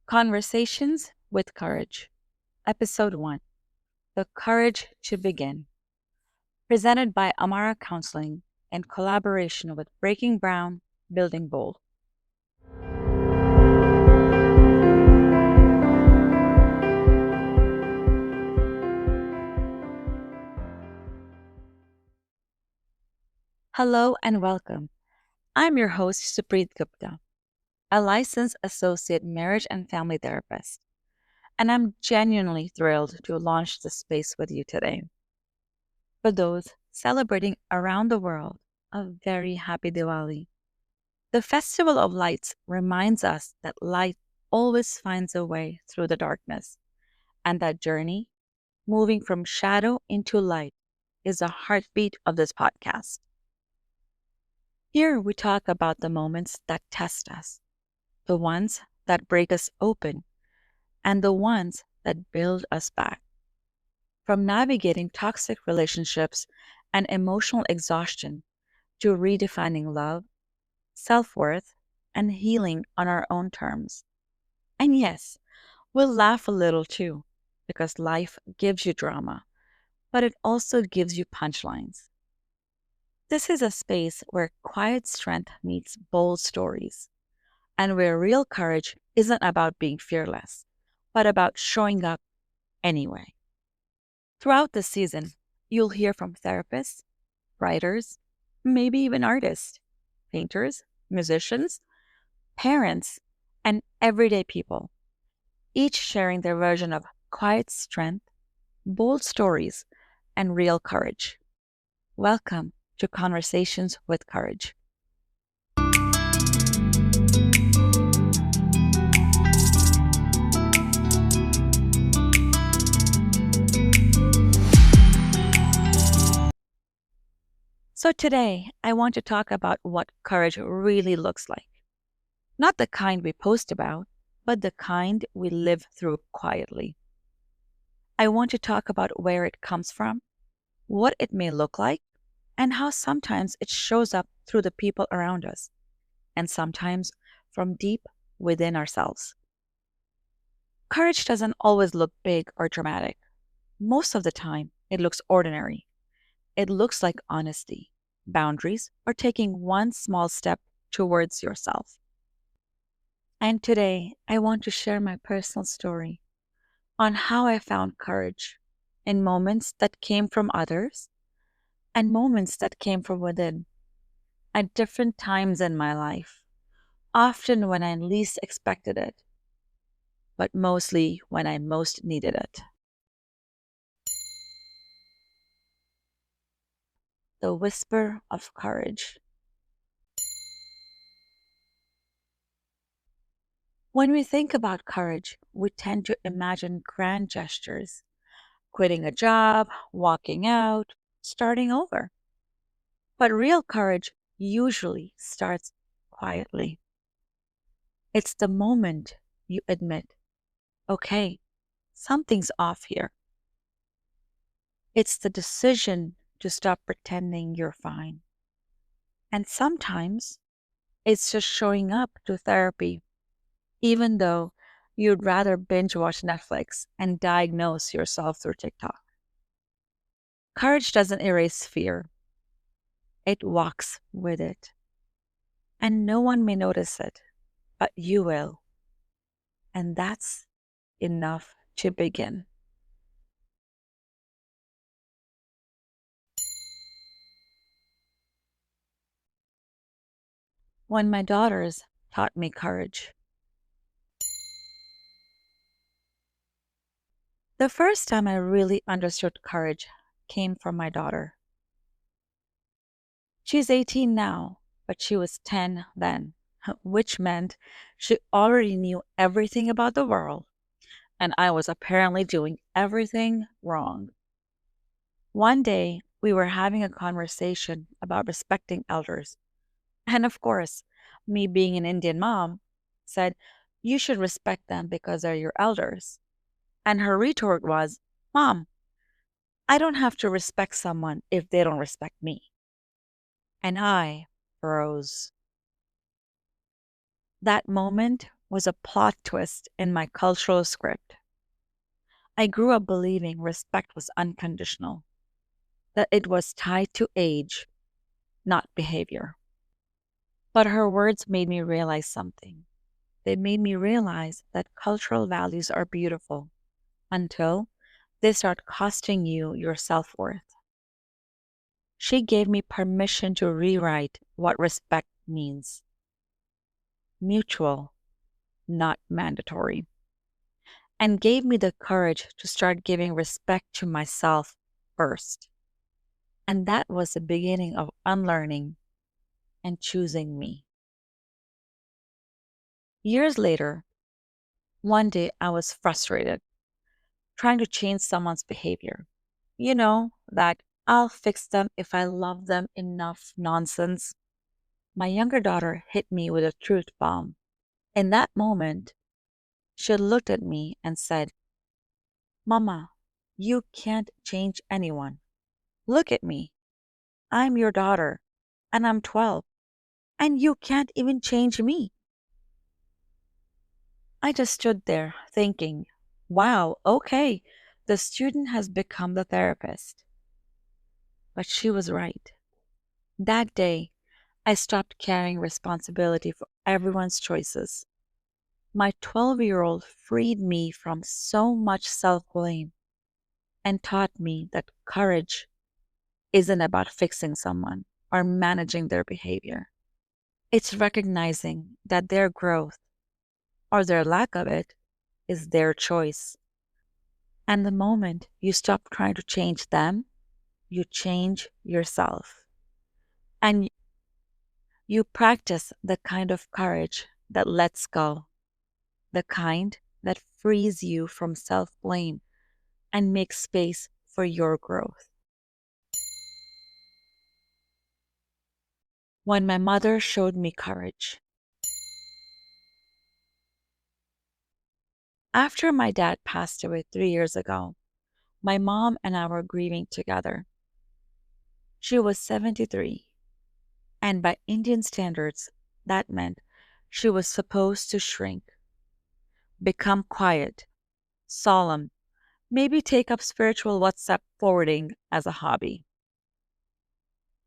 Conversations with Courage, Episode 1: The Courage to Begin, presented by Amara Counseling in collaboration with Breaking Brown, Building Bold. Hello and welcome. I'm your host, Supreet Gupta, a licensed associate marriage and family therapist, and I'm genuinely thrilled to launch this space with you today. For those celebrating around the world, a very happy Diwali. The Festival of Lights reminds us that light always finds a way through the darkness, and that journey, moving from shadow into light, is the heartbeat of this podcast. Here we talk about the moments that test us, the ones that break us open, and the ones that build us back. From navigating toxic relationships and emotional exhaustion to redefining love, self-worth, and healing on our own terms. And yes, we'll laugh a little too, because life gives you drama, but it also gives you punchlines. This is a space where quiet strength meets bold stories, and where real courage isn't about being fearless, but about showing up anyway. Throughout the season, you'll hear from therapists, writers, maybe even artists, painters, musicians, parents, and everyday people, each sharing their version of quiet strength, bold stories, and real courage. Welcome to Conversations with Courage. So today, I want to talk about what courage really looks like. Not the kind we post about, but the kind we live through quietly. I want to talk about where it comes from, what it may look like, and how sometimes it shows up through the people around us, and sometimes from deep within ourselves. Courage doesn't always look big or dramatic. Most of the time, it looks ordinary. It looks like honesty, boundaries, or taking one small step towards yourself. And today, I want to share my personal story on how I found courage in moments that came from others and moments that came from within at different times in my life, often when I least expected it, but mostly when I most needed it. The whisper of courage. When we think about courage, we tend to imagine grand gestures, quitting a job, walking out, starting over. But real courage usually starts quietly. It's the moment you admit, okay, something's off here. It's the decision to stop pretending you're fine. And sometimes it's just showing up to therapy, even though you'd rather binge watch Netflix and diagnose yourself through TikTok. Courage doesn't erase fear, it walks with it. And no one may notice it, but you will. And that's enough to begin. When my daughters taught me courage. The first time I really understood courage came from my daughter. She's 18 now, but she was 10 then, which meant she already knew everything about the world, and I was apparently doing everything wrong. One day, we were having a conversation about respecting elders. And of course, me being an Indian mom, said, "You should respect them because they're your elders." And her retort was, "Mom, I don't have to respect someone if they don't respect me." And I froze. That moment was a plot twist in my cultural script. I grew up believing respect was unconditional, that it was tied to age, not behavior. But her words made me realize something. They made me realize that cultural values are beautiful until they start costing you your self worth. She gave me permission to rewrite what respect means: mutual, not mandatory, and gave me the courage to start giving respect to myself first. And that was the beginning of unlearning and choosing me. Years later, one day I was frustrated, trying to change someone's behavior. You know, that "I'll fix them if I love them enough" nonsense. My younger daughter hit me with a truth bomb. In that moment, she looked at me and said, "Mama, you can't change anyone. Look at me. I'm your daughter, and I'm 12, and you can't even change me." I just stood there thinking, wow, okay, the student has become the therapist. But she was right. That day, I stopped carrying responsibility for everyone's choices. My 12-year-old freed me from so much self blame and taught me that courage isn't about fixing someone or managing their behavior. It's recognizing that their growth, or their lack of it, is their choice. And the moment you stop trying to change them, you change yourself. And you practice the kind of courage that lets go, the kind that frees you from self blame and makes space for your growth. When my mother showed me courage. After my dad passed away 3 years ago, my mom and I were grieving together. She was 73, and by Indian standards, that meant she was supposed to shrink, become quiet, solemn, maybe take up spiritual WhatsApp forwarding as a hobby.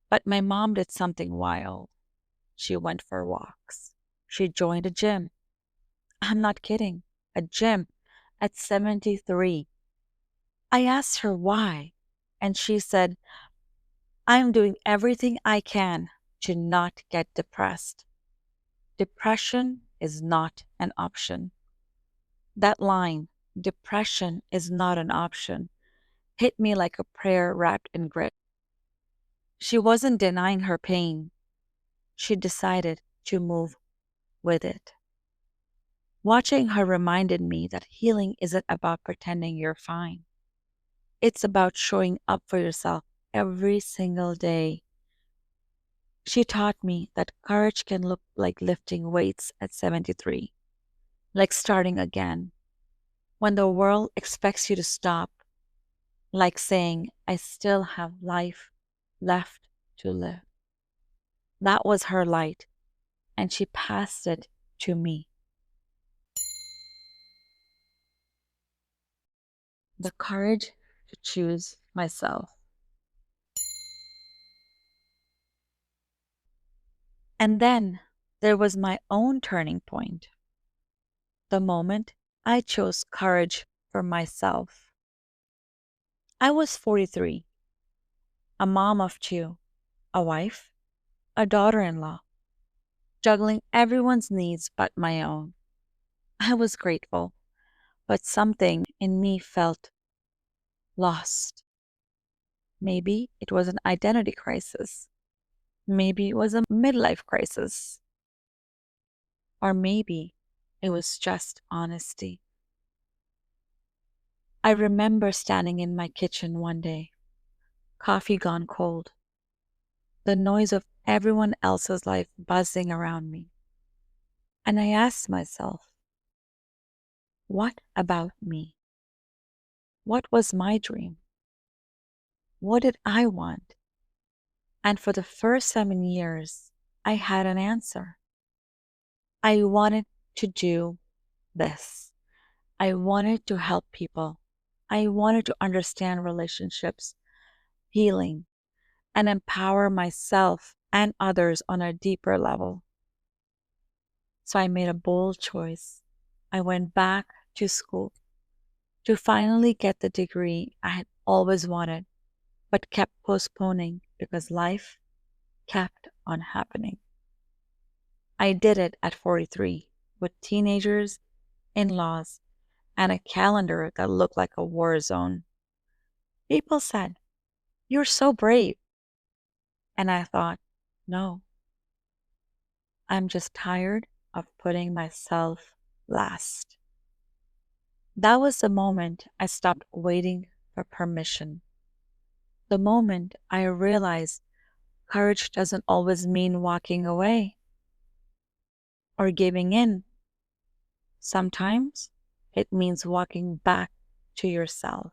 But my mom did something wild. She went for walks. She joined a gym. I'm not kidding, a gym at 73. I asked her why, and she said, "I'm doing everything I can to not get depressed. Depression is not an option." That line, "depression is not an option," hit me like a prayer wrapped in grit. She wasn't denying her pain. She decided to move with it. Watching her reminded me that healing isn't about pretending you're fine. It's about showing up for yourself every single day. She taught me that courage can look like lifting weights at 73, like starting again when the world expects you to stop, like saying, "I still have life left to live." That was her light, and she passed it to me. The courage to choose myself. And then there was my own turning point, the moment I chose courage for myself. I was 43, a mom of two, a wife, a daughter in law, juggling everyone's needs but my own. I was grateful, but something in me felt lost. Maybe it was an identity crisis. Maybe it was a midlife crisis. Or maybe it was just honesty. I remember standing in my kitchen one day, coffee gone cold, the noise of everyone else's life buzzing around me. And I asked myself, what about me? What was my dream? What did I want? And for the first time in years, I had an answer. I wanted to do this. I wanted to help people. I wanted to understand relationships, healing, and empower myself and others on a deeper level. So I made a bold choice. I went back to school to finally get the degree I had always wanted, but kept postponing because life kept on happening. I did it at 43 with teenagers, in laws, and a calendar that looked like a war zone. People said, "You're so brave." And I thought, no, I'm just tired of putting myself last. That was the moment I stopped waiting for permission. The moment I realized courage doesn't always mean walking away or giving in. Sometimes it means walking back to yourself.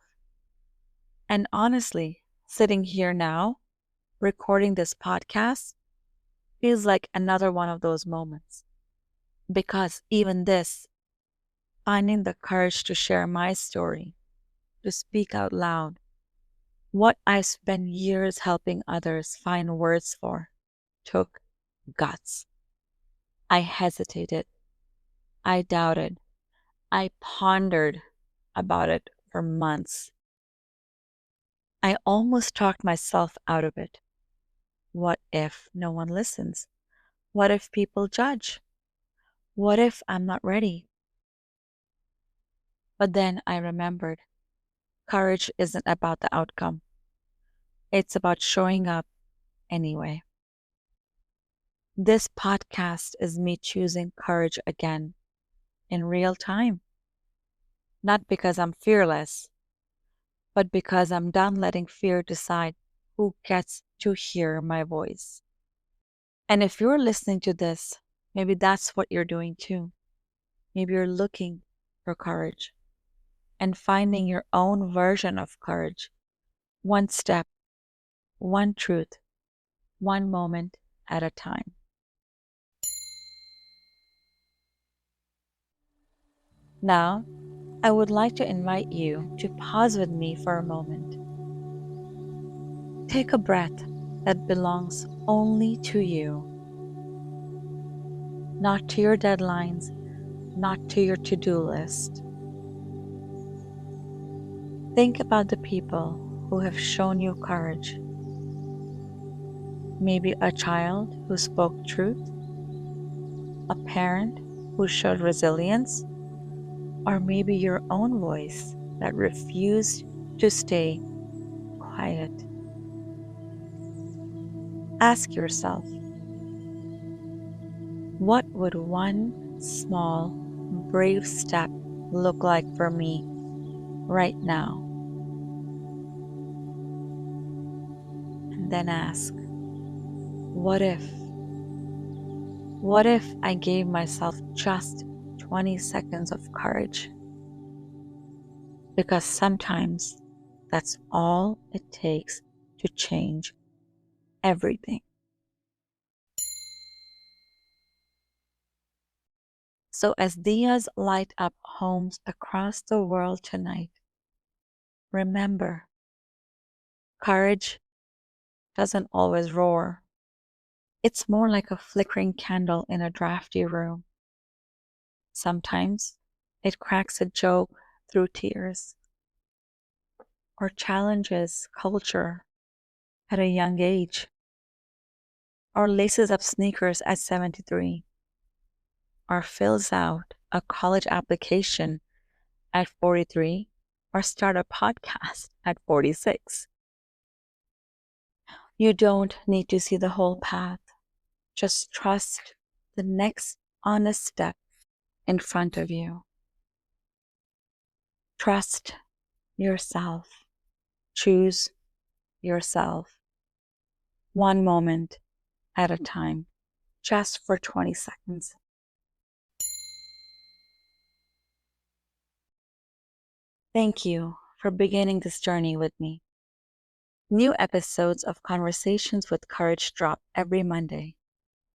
And honestly, sitting here now, recording this podcast, feels like another one of those moments. Because even this, finding the courage to share my story, to speak out loud, what I spent years helping others find words for, took guts. I hesitated. I doubted. I pondered about it for months. I almost talked myself out of it. What if no one listens? What if people judge? What if I'm not ready? But then I remembered courage isn't about the outcome, it's about showing up anyway. This podcast is me choosing courage again in real time. Not because I'm fearless, but because I'm done letting fear decide who gets to hear my voice. And if you're listening to this, maybe that's what you're doing too. Maybe you're looking for courage and finding your own version of courage, one step, one truth, one moment at a time. Now, I would like to invite you to pause with me for a moment. Take a breath that belongs only to you, not to your deadlines, not to your to do list. Think about the people who have shown you courage. Maybe a child who spoke truth, a parent who showed resilience, or maybe your own voice that refused to stay quiet. Ask yourself, what would one small, brave step look like for me right now? And then ask, what if? What if I gave myself just 20 seconds of courage? Because sometimes that's all it takes to change everything. So as diyas light up homes across the world tonight, remember, courage doesn't always roar. It's more like a flickering candle in a drafty room. Sometimes it cracks a joke through tears or challenges culture at a young age or laces up sneakers at 73 or fills out a college application at 43 or start a podcast at 46. You don't need to see the whole path. Just trust the next honest step in front of you. Trust yourself. Choose yourself. One moment at a time, just for 20 seconds. Thank you for beginning this journey with me. New episodes of Conversations with Courage drop every Monday,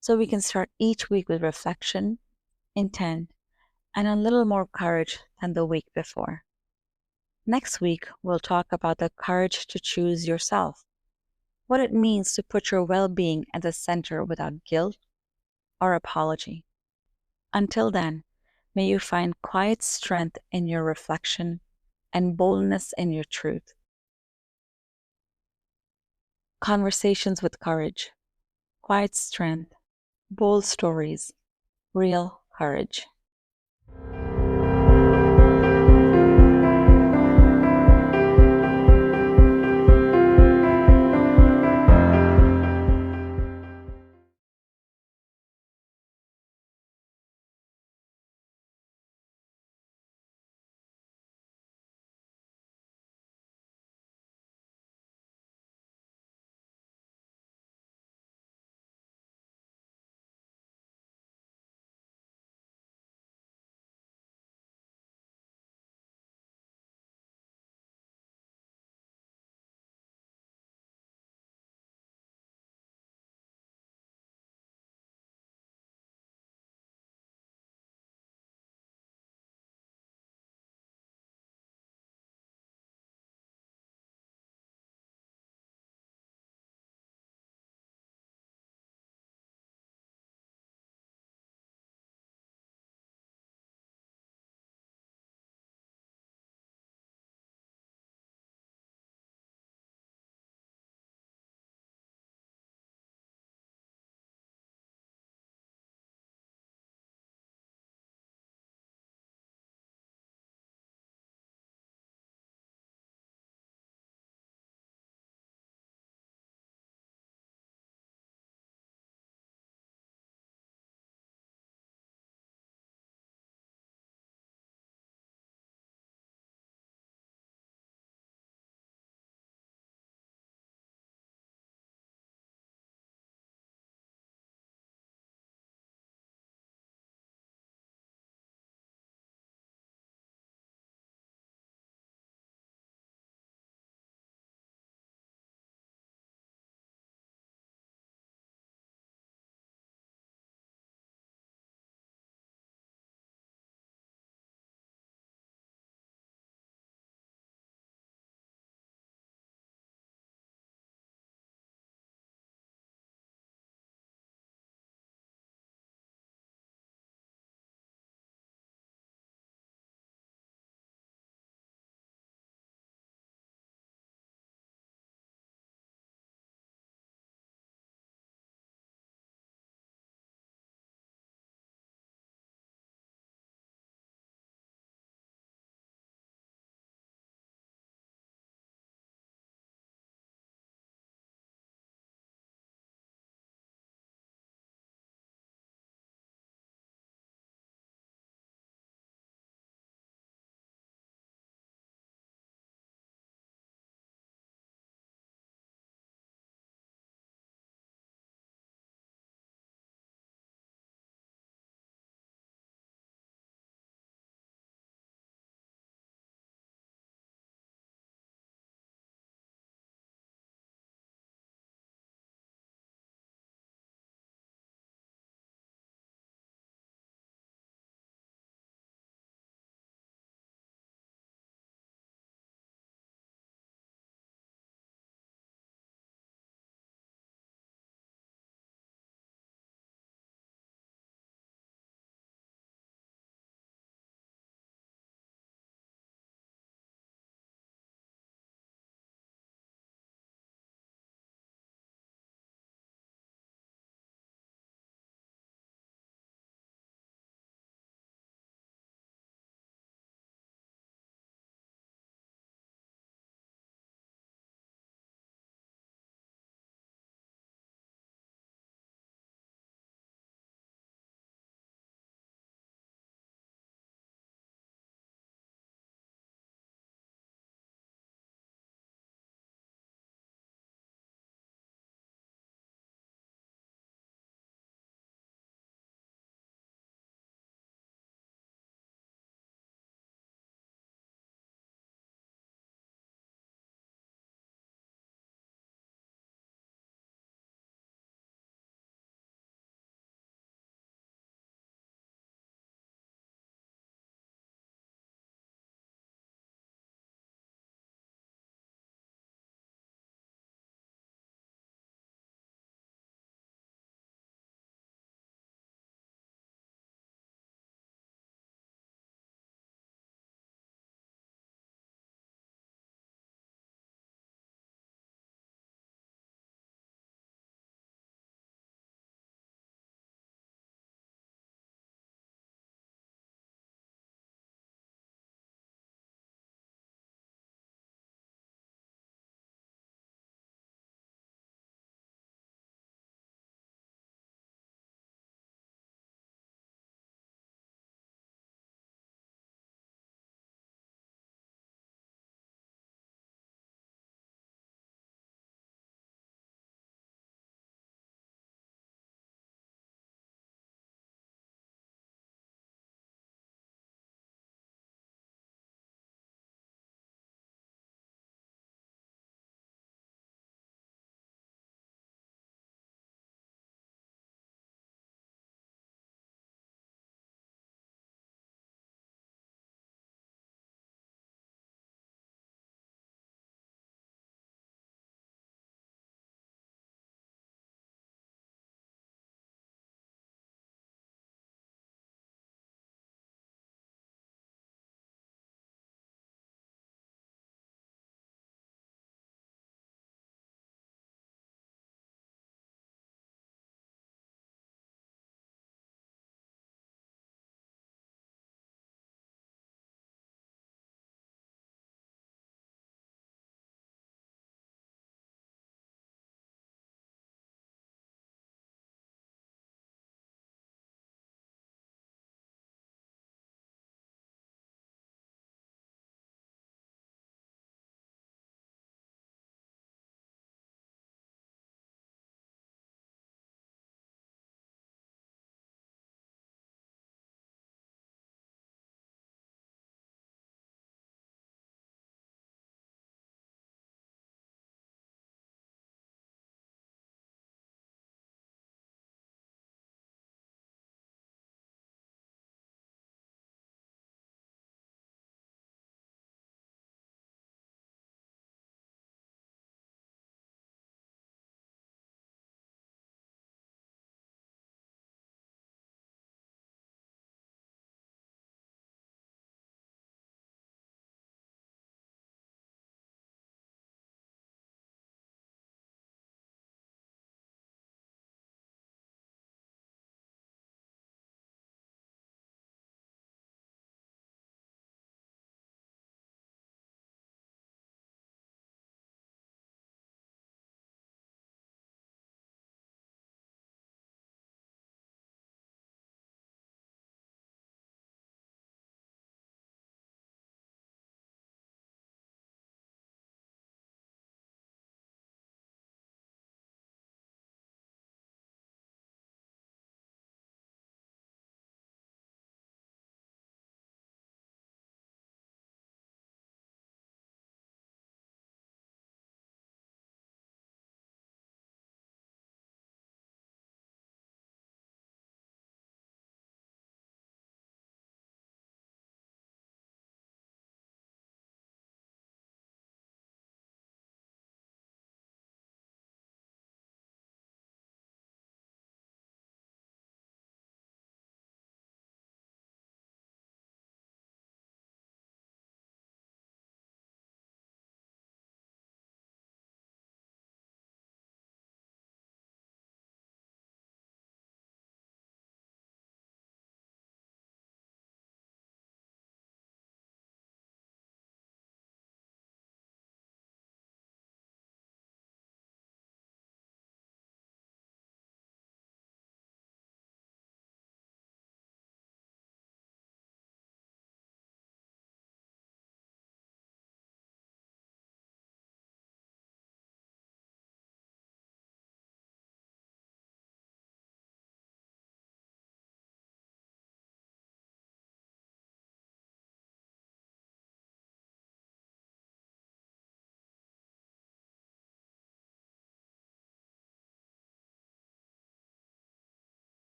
so we can start each week with reflection, intent, and a little more courage than the week before. Next week, we'll talk about the courage to choose yourself, what it means to put your well being at the center without guilt or apology. Until then, may you find quiet strength in your reflection and boldness in your truth. Conversations with courage, quiet strength, bold stories, real courage.